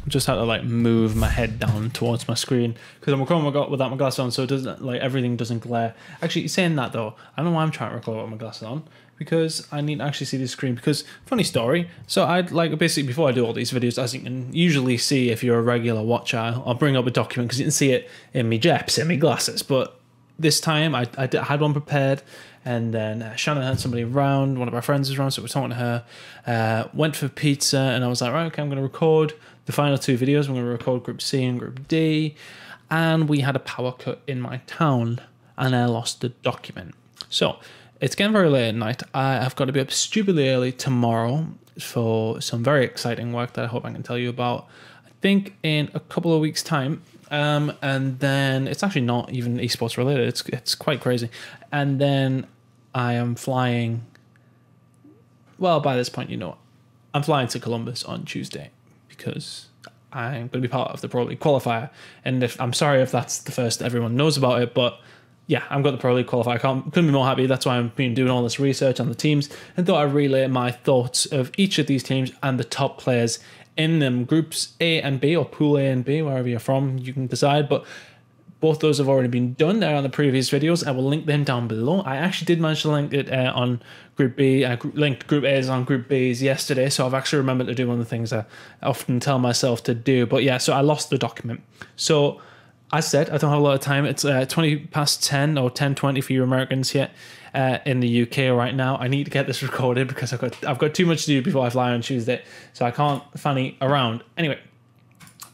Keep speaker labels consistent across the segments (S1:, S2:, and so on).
S1: just had to like move my head down towards my screen because I'm recording without my glasses on, so it doesn't like everything doesn't glare. Actually, saying that though, I don't know why I'm trying to record with my glasses on, because I need to actually see the screen. Because funny story, so I'd like basically before I do all these videos, as you can usually see if you're a regular watcher, I'll bring up a document because you can see it in me jeps, in me glasses. But this time I had one prepared. And then Shannon had somebody around, one of our friends was around, so we're talking to her. Went for pizza, and I was like, right, okay, I'm going to record the final 2 videos. I'm going to record Group C and Group D. And we had a power cut in my town, and I lost the document. So it's getting very late at night. I've got to be up stupidly early tomorrow for some very exciting work that I hope I can tell you about, I think in a couple of weeks' time. And then it's actually not even esports related. It's quite crazy. And then I am flying. Well, by this point, you know, I'm flying to Columbus on Tuesday because I'm going to be part of the Pro League qualifier. And I'm sorry if that's the first everyone knows about it, but yeah, I've got the Pro League qualifier. Couldn't be more happy. That's why I've been doing all this research on the teams and thought I'd relay my thoughts of each of these teams and the top players in them, groups A and B, or pool A and B, wherever you're from, you can decide. But both those have already been done. They're on the previous videos. I will link them down below. I actually did manage to link it on Group B. I linked Group A's on Group B's yesterday, so I've actually remembered to do one of the things I often tell myself to do. But yeah, so I lost the document. So as said, I don't have a lot of time. It's 20 past 10 or 10:20 for you Americans here in the UK right now. I need to get this recorded because I've got too much to do before I fly on Tuesday, so I can't fanny around. Anyway,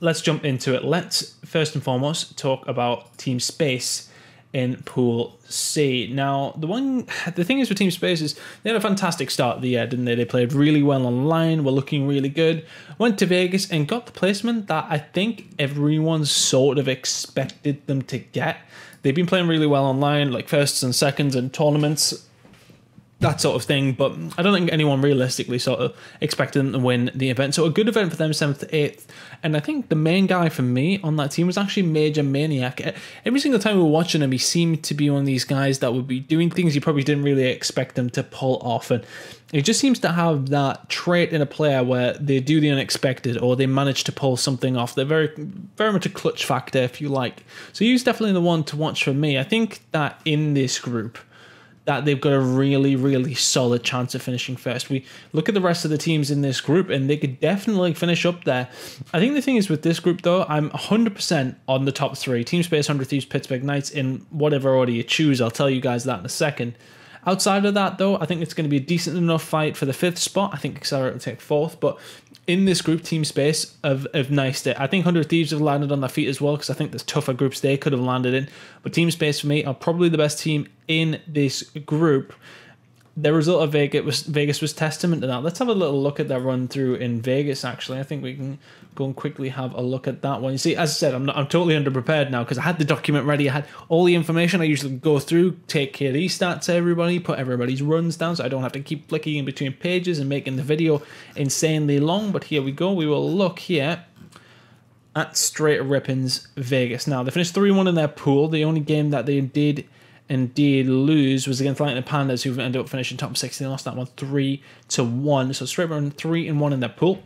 S1: let's jump into it. Let's first and foremost talk about Team Space in Pool C. Now, the thing is with Team Space is they had a fantastic start of the year, didn't they? They played really well online, were looking really good, went to Vegas and got the placement that I think everyone sort of expected them to get. They've been playing really well online, like firsts and seconds in tournaments, that sort of thing, but I don't think anyone realistically sort of expected them to win the event. So a good event for them, 7th to 8th. And I think the main guy for me on that team was actually Major Maniac. Every single time we were watching him, he seemed to be one of these guys that would be doing things you probably didn't really expect him to pull off. And he just seems to have that trait in a player where they do the unexpected or they manage to pull something off. They're very, very much a clutch factor, if you like. So he's definitely the one to watch for me. I think that in this group, that they've got a really, really solid chance of finishing first. We look at the rest of the teams in this group and they could definitely finish up there. I think the thing is with this group though, I'm 100% on the top 3. Team Space, 100 Thieves, Pittsburgh Knights in whatever order you choose. I'll tell you guys that in a second. Outside of that though, I think it's going to be a decent enough fight for the 5th spot. I think Accelerate will take 4th, but in this group, Team Space have niced it. I think 100 Thieves have landed on their feet as well because I think there's tougher groups they could have landed in. But Team Space for me are probably the best team in this group. The result of Vegas was testament to that. Let's have a little look at their run through in Vegas, actually. I think we can go and quickly have a look at that one. You see, as I said, I'm totally underprepared now because I had the document ready. I had all the information. I usually go through, take KD stats to everybody, put everybody's runs down so I don't have to keep flicking in between pages and making the video insanely long. But here we go. We will look here at Straight Rippins Vegas. Now, they finished 3-1 in their pool. The only game that they did indeed lose was against Lightning Pandas, who ended up finishing top 6. They lost that one 3-1. So Straight run 3-1 in their pool.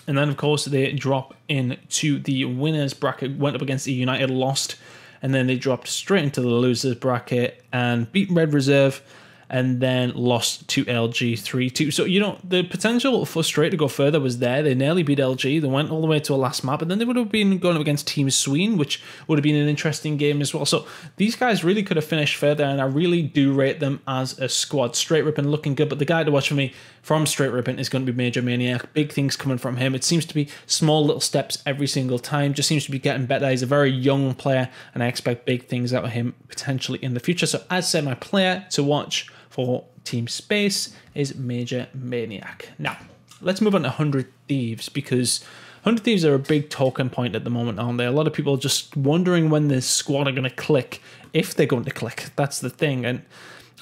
S1: And then, of course, they drop into the winners bracket, went up against the United, lost, and then they dropped straight into the losers bracket and beat Red Reserve, and then lost to LG 3-2. So, you know, the potential for Straight to go further was there. They nearly beat LG. They went all the way to a last map, and then they would have been going up against Team Sween, which would have been an interesting game as well. So these guys really could have finished further, and I really do rate them as a squad. Straight Rippin' looking good, but the guy to watch for me from Straight Rippin' is going to be Major Maniac. Big things coming from him. It seems to be small little steps every single time. Just seems to be getting better. He's a very young player, and I expect big things out of him potentially in the future. So as said, my player to watch for Team Space is Major Maniac. Now, let's move on to 100 Thieves, because 100 Thieves are a big talking point at the moment, aren't they? A lot of people are just wondering when this squad are going to click, if they're going to click. That's the thing, and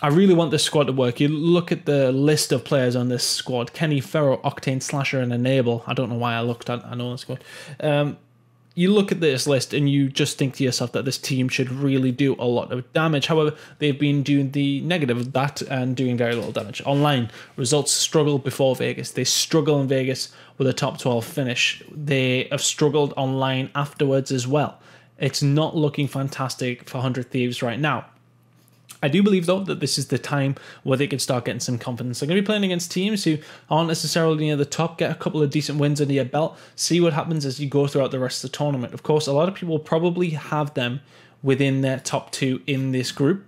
S1: I really want this squad to work. You look at the list of players on this squad: Kenny, Ferro, Octane, Slasher, and Enable. I don't know why I looked at. I know the squad. you look at this list and you just think to yourself that this team should really do a lot of damage. However, they've been doing the negative of that and doing very little damage. Online, results struggled before Vegas. They struggle in Vegas with a top 12 finish. They have struggled online afterwards as well. It's not looking fantastic for 100 Thieves right now. I do believe, though, that this is the time where they can start getting some confidence. They're going to be playing against teams who aren't necessarily near the top, get a couple of decent wins under your belt, see what happens as you go throughout the rest of the tournament. Of course, a lot of people probably have them within their top 2 in this group.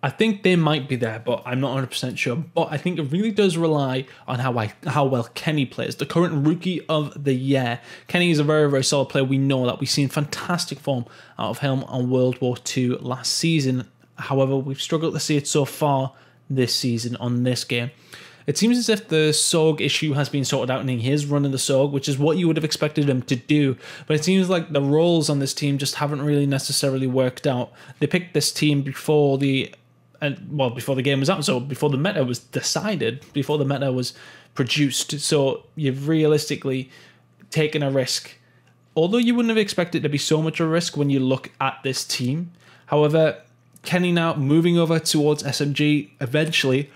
S1: I think they might be there, but I'm not 100% sure. But I think it really does rely on how well Kenny plays, the current rookie of the year. Kenny is a very, very solid player. We know that. We've seen fantastic form out of him on World War II last season. However, we've struggled to see it so far this season on this game. It seems as if the SOG issue has been sorted out and he is running the SOG, which is what you would have expected him to do. But it seems like the roles on this team just haven't really necessarily worked out. They picked this team before the game was out, so before the meta was decided, before the meta was produced. So you've realistically taken a risk, although you wouldn't have expected it to be so much of a risk when you look at this team. However, Kenny now moving over towards SMG eventually,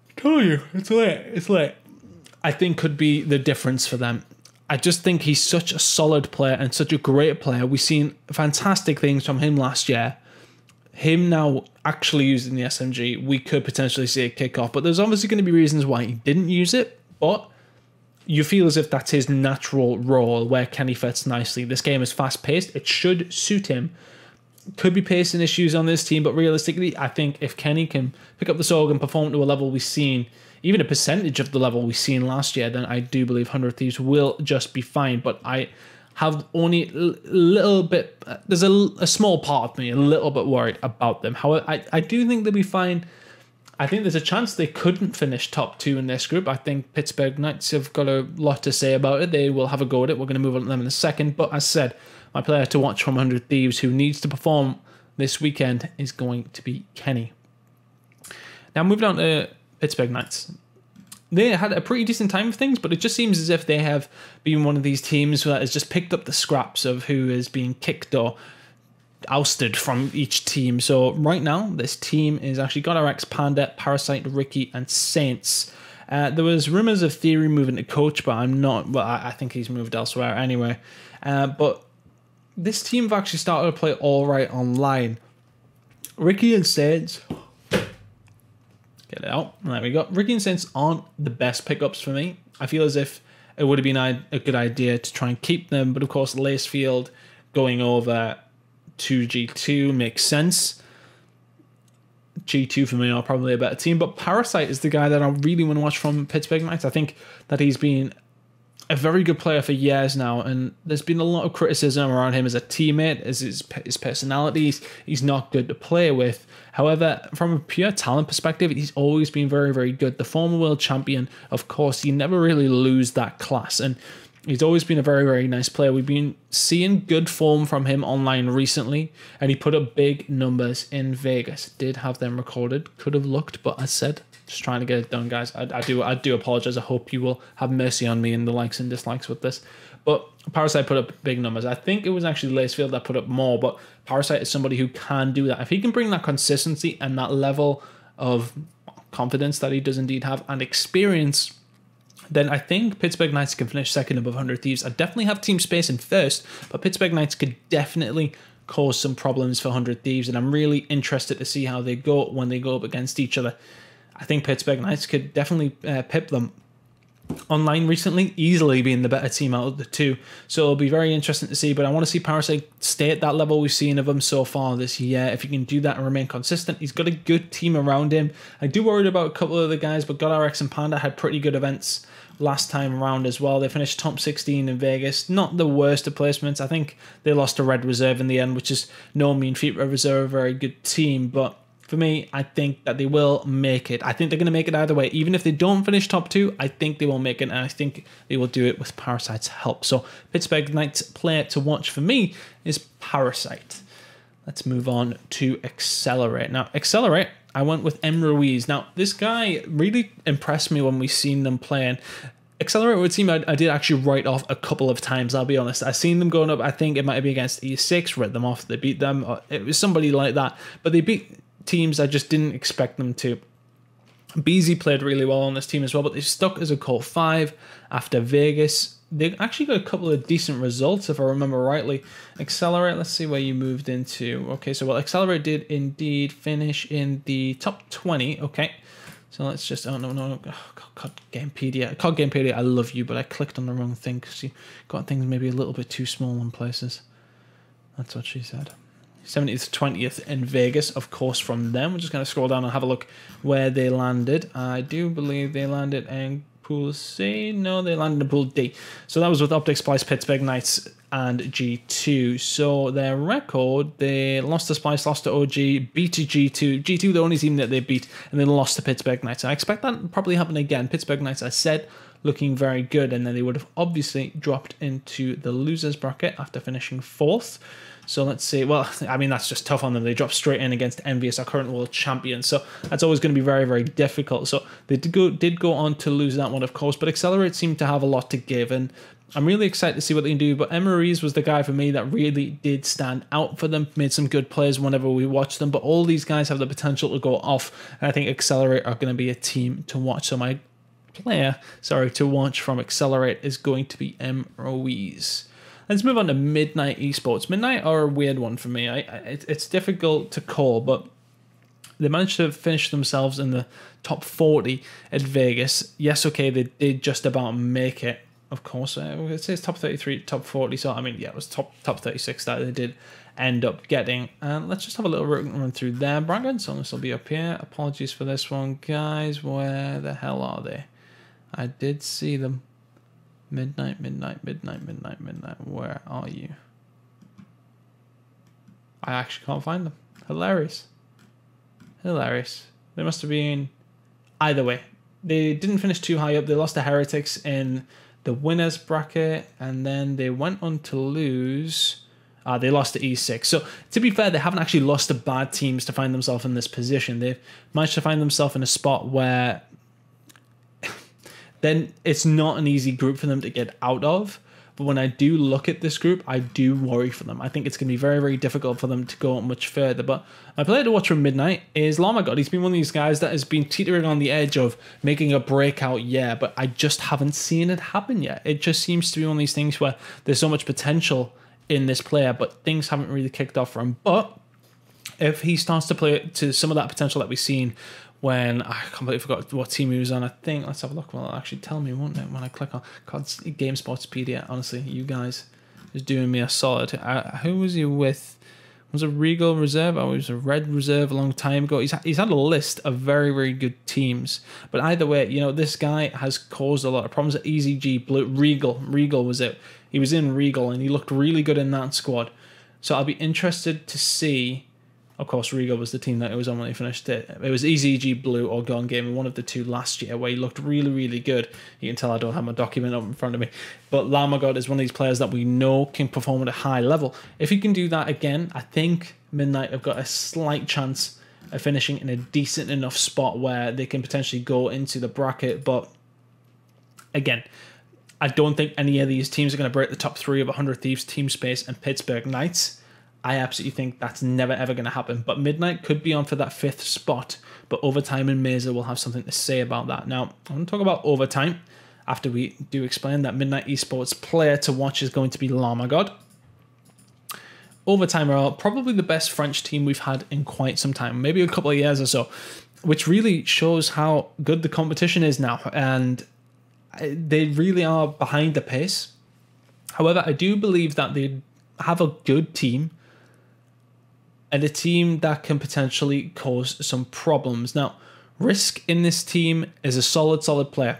S1: I tell you, it's late, I think could be the difference for them. I just think he's such a solid player and such a great player. We've seen fantastic things from him last year. Him now actually using the SMG, we could potentially see a kickoff, but there's obviously going to be reasons why he didn't use it, but you feel as if that's his natural role where Kenny fits nicely. This game is fast-paced. It should suit him. Could be pacing issues on this team, but realistically, I think if Kenny can pick up the SOG and perform to a level we've seen, even a percentage of the level we've seen last year, then I do believe 100 Thieves will just be fine, but I have only a little bit, there's a small part of me a little bit worried about them. However, I do think they'll be fine. I think there's a chance they couldn't finish top 2 in this group. I think Pittsburgh Knights have got a lot to say about it. They will have a go at it. We're going to move on to them in a second. But as said, my player to watch from 100 Thieves who needs to perform this weekend is going to be Kenny. Now moving on to Pittsburgh Knights. They had a pretty decent time of things, but it just seems as if they have been one of these teams that has just picked up the scraps of who is being kicked or ousted from each team. So right now, this team is actually GodRx, Panda, Parasite, Ricky, and Saints. There was rumors of Theory moving to coach, but I'm not. Well, I think he's moved elsewhere anyway. But this team have actually started to play all right online. Ricky and Saints. Get it out. There we go. Ricky and Saints aren't the best pickups for me. I feel as if it would have been a good idea to try and keep them, but of course, Lacefield going over to G2 makes sense. G2 for me are probably a better team, but Parasite is the guy that I really want to watch from Pittsburgh Knights. I think that he's been a very good player for years now, and there's been a lot of criticism around him as a teammate, as his personality. He's not good to play with. However, from a pure talent perspective, he's always been very, very good. The former world champion, of course, you never really lose that class, and he's always been a very, very nice player. We've been seeing good form from him online recently, and he put up big numbers in Vegas. Did have them recorded, could have looked, but as said, just trying to get it done, guys. I do apologize. I hope you will have mercy on me in the likes and dislikes with this. But Parasite put up big numbers. I think it was actually Lacefield that put up more, but Parasite is somebody who can do that. If he can bring that consistency and that level of confidence that he does indeed have and experience, then I think Pittsburgh Knights can finish second above 100 Thieves. I definitely have team space in first, but Pittsburgh Knights could definitely cause some problems for 100 Thieves, and I'm really interested to see how they go when they go up against each other. I think Pittsburgh Knights could definitely pip them. Online recently, easily being the better team out of the two. So it'll be very interesting to see, but I want to see Parasite stay at that level we've seen of him so far this year. If he can do that and remain consistent, he's got a good team around him. I do worry about a couple of the guys, but GodRx and Panda had pretty good events last time around as well. They finished top 16 in Vegas. Not the worst of placements. I think they lost to Red Reserve in the end, which is no mean feat. Red Reserve, a very good team, but for me, I think that they will make it. I think they're going to make it either way. Even if they don't finish top 2, I think they will make it, and I think they will do it with Parasite's help. So Pittsburgh Knights player to watch for me is Parasite. Let's move on to Accelerate. Now, Accelerate, I went with M. Ruiz. Now, this guy really impressed me when we seen them playing. Accelerate were a team I did actually write off a couple of times, I'll be honest. I've seen them going up. I think it might be against E6, read them off, they beat them. Or it was somebody like that. But they beat teams I just didn't expect them to. BZ played really well on this team as well, but they stuck as a core 5 after Vegas. They actually got a couple of decent results, if I remember rightly. Accelerate, let's see where you moved into. Okay, so well, Accelerate did indeed finish in the top 20. Okay. So let's just, oh, no. Oh, COD Gamepedia, I love you, but I clicked on the wrong thing because you got things maybe a little bit too small in places. That's what she said. 70th to 20th in Vegas, of course, from them. We're just going to scroll down and have a look where they landed. I do believe they landed in Pool C. No, they landed in Pool D. So that was with Optic Splice, Pittsburgh Knights, and G2. So their record, they lost to Splice, lost to OG, beat to G2. G2, the only team that they beat, and then lost to Pittsburgh Knights. I expect that will probably happen again. Pittsburgh Knights, I said, looking very good, and then they would have obviously dropped into the losers bracket after finishing 4th. So let's see. Well, I mean, that's just tough on them. They dropped straight in against Envious, our current world champion. So that's always going to be very, very difficult. So they did go on to lose that one, of course. But Accelerate seemed to have a lot to give. And I'm really excited to see what they can do. But Emery's was the guy for me that really did stand out for them. Made some good plays whenever we watched them. But all these guys have the potential to go off. And I think Accelerate are going to be a team to watch. So my player, to watch from Accelerate is going to be Emery's. Let's move on to Midnight Esports. Midnight are a weird one for me. It's difficult to call, but they managed to finish themselves in the top 40 at Vegas. Yes, okay, they did just about make it, of course. It says top 33, top 40, so I mean, yeah, it was top 36 that they did end up getting. And let's just have a little run through their bracket. So this will be up here. Apologies for this one, guys. Where the hell are they? I did see them. Midnight. Where are you? I actually can't find them. Hilarious. They must have been... Either way, they didn't finish too high up. They lost to Heretics in the winners bracket, and then they went on to lose... they lost to E6. So, to be fair, they haven't actually lost to bad teams to find themselves in this position. They've managed to find themselves in a spot where... then it's not an easy group for them to get out of. But when I do look at this group, I do worry for them. I think it's going to be very, very difficult for them to go much further. But my player to watch from Midnight is Lamagod. He's been one of these guys that has been teetering on the edge of making a breakout year, but I just haven't seen it happen yet. It just seems to be one of these things where there's so much potential in this player, but things haven't really kicked off for him. But if he starts to play to some of that potential that we've seen when I completely forgot what team he was on. I think, let's have a look. Well, it'll actually tell me, won't it, when I click on Game Sportspedia. Honestly, you guys is doing me a solid. Who was he with? Was it Regal Reserve? Oh, it was a Red Reserve a long time ago. He's had a list of very, very good teams. But either way, you know, this guy has caused a lot of problems at EZG Blue. Regal was it. He was in Regal and he looked really good in that squad. So I'll be interested to see. Of course, Regal was the team that it was on when he finished it. It was EZG Blue or Gone Gaming, one of the two last year, where he looked really, really good. You can tell I don't have my document up in front of me. But Lamagod is one of these players that we know can perform at a high level. If he can do that again, I think Midnight have got a slight chance of finishing in a decent enough spot where they can potentially go into the bracket. But again, I don't think any of these teams are going to break the top 3 of 100 Thieves, Team Space, and Pittsburgh Knights. I absolutely think that's never ever going to happen. But Midnight could be on for that 5th spot. But Overtime and Mesa will have something to say about that. Now, I'm going to talk about Overtime after we do explain that Midnight Esports player to watch is going to be Lamagod. Overtime are probably the best French team we've had in quite some time, maybe a couple of years or so, which really shows how good the competition is now. And they really are behind the pace. However, I do believe that they have a good team and a team that can potentially cause some problems. Now, Risk in this team is a solid player.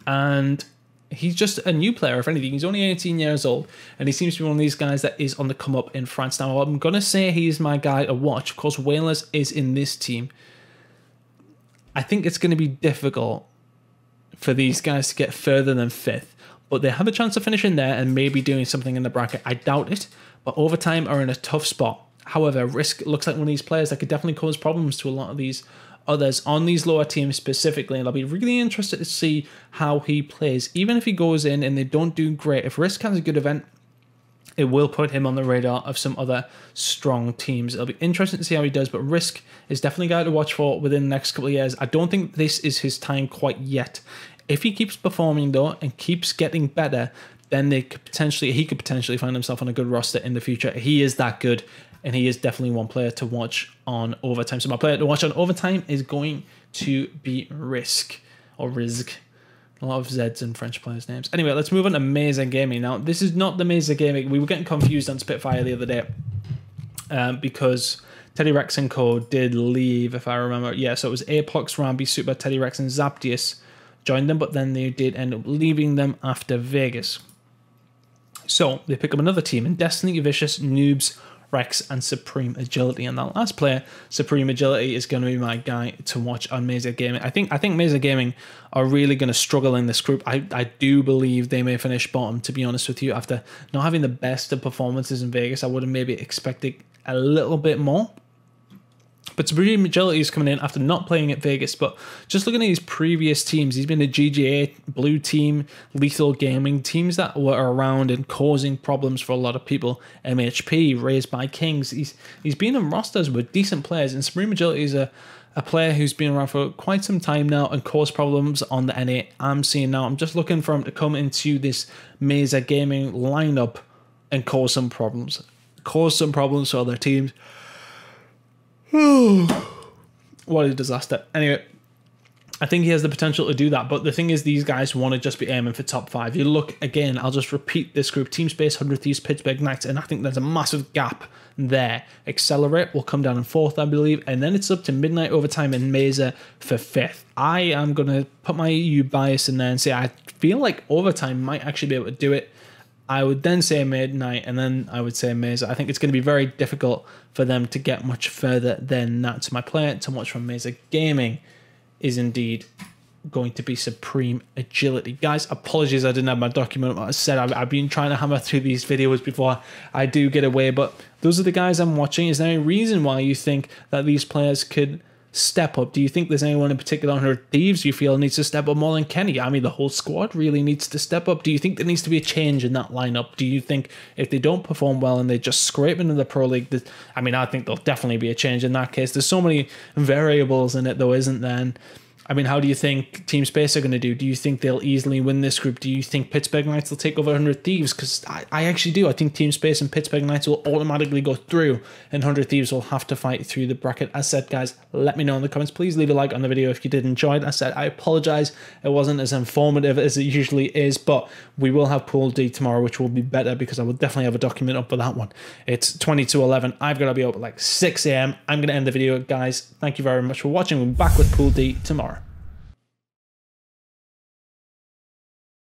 S1: And he's just a new player, if anything. He's only 18 years old, and he seems to be one of these guys that is on the come up in France. Now, I'm going to say he's my guy to watch. Of course, Whalers is in this team. I think it's going to be difficult for these guys to get further than 5th, but they have a chance of finishing there and maybe doing something in the bracket. I doubt it, but Overtime are in a tough spot. However, Risk looks like one of these players that could definitely cause problems to a lot of these others on these lower teams specifically, and I'll be really interested to see how he plays. Even if he goes in and they don't do great, if Risk has a good event, it will put him on the radar of some other strong teams. It'll be interesting to see how he does, but Risk is definitely a guy to watch for within the next couple of years. I don't think this is his time quite yet. If he keeps performing though and keeps getting better, then he could potentially find himself on a good roster in the future. He is that good, and he is definitely one player to watch on Overtime. So my player to watch on Overtime is going to be Risk, or Rizk. A lot of Z's in French players' names. Anyway, let's move on to Mesa Gaming. Now, this is not the Mesa Gaming. We were getting confused on Spitfire the other day because Teddy Rex and Co. did leave, if I remember. Yeah, so it was Apox, Rambi, Super, Teddy Rex, and Zaptius joined them, but then they did end up leaving them after Vegas. So they pick up another team in Destiny, Vicious, Noobs, Rex, and Supreme Agility. And that last player, Supreme Agility, is going to be my guy to watch on Mesa Gaming. I think Mesa Gaming are really going to struggle in this group. I do believe they may finish bottom, to be honest with you. After not having the best of performances in Vegas, I would have maybe expected a little bit more. But Supreme Agility is coming in after not playing at Vegas, but just looking at his previous teams, he's been a GGA, Blue Team, Lethal Gaming, teams that were around and causing problems for a lot of people. MHP, Raised by Kings, he's been in rosters with decent players, and Supreme Agility is a player who's been around for quite some time now and caused problems on the NA. I'm seeing now, I'm just looking for him to come into this Mesa Gaming lineup and cause some problems for other teams. What a disaster. Anyway, I think he has the potential to do that, but the thing is, these guys want to just be aiming for top 5. You look again, I'll just repeat this group: Team Space, 100 Thieves, Pittsburgh Knights, and I think there's a massive gap there. Accelerate will come down in 4th, I believe, and then it's up to Midnight Overtime and Mesa for 5th. I am going to put my EU bias in there and say I feel like Overtime might actually be able to do it. I would then say Midnight, and then I would say Mesa. I think it's going to be very difficult for them to get much further than that. So my player to watch from Mesa Gaming is indeed going to be Supreme Agility. Guys, apologies I didn't have my document. Like I said, I've been trying to hammer through these videos before I do get away, but those are the guys I'm watching. Is there any reason why you think that these players could step up? Do you think there's anyone in particular on her Thieves you feel needs to step up more than Kenny? I mean, the whole squad really needs to step up. Do you think there needs to be a change in that lineup? Do you think if they don't perform well and they just scrape into the Pro League, I think there'll definitely be a change in that case. There's so many variables in it though, isn't there? And I mean, how do you think Team Space are going to do? Do you think they'll easily win this group? Do you think Pittsburgh Knights will take over 100 Thieves? Because I actually do. I think Team Space and Pittsburgh Knights will automatically go through, and 100 Thieves will have to fight through the bracket. As said, guys, let me know in the comments. Please leave a like on the video if you did enjoy it. As said, I apologize. It wasn't as informative as it usually is, but we will have Pool D tomorrow, which will be better because I will definitely have a document up for that one. It's 20 to 11. I've got to be up at like 6 a.m. I'm going to end the video, guys. Thank you very much for watching. We'll be back with Pool D tomorrow.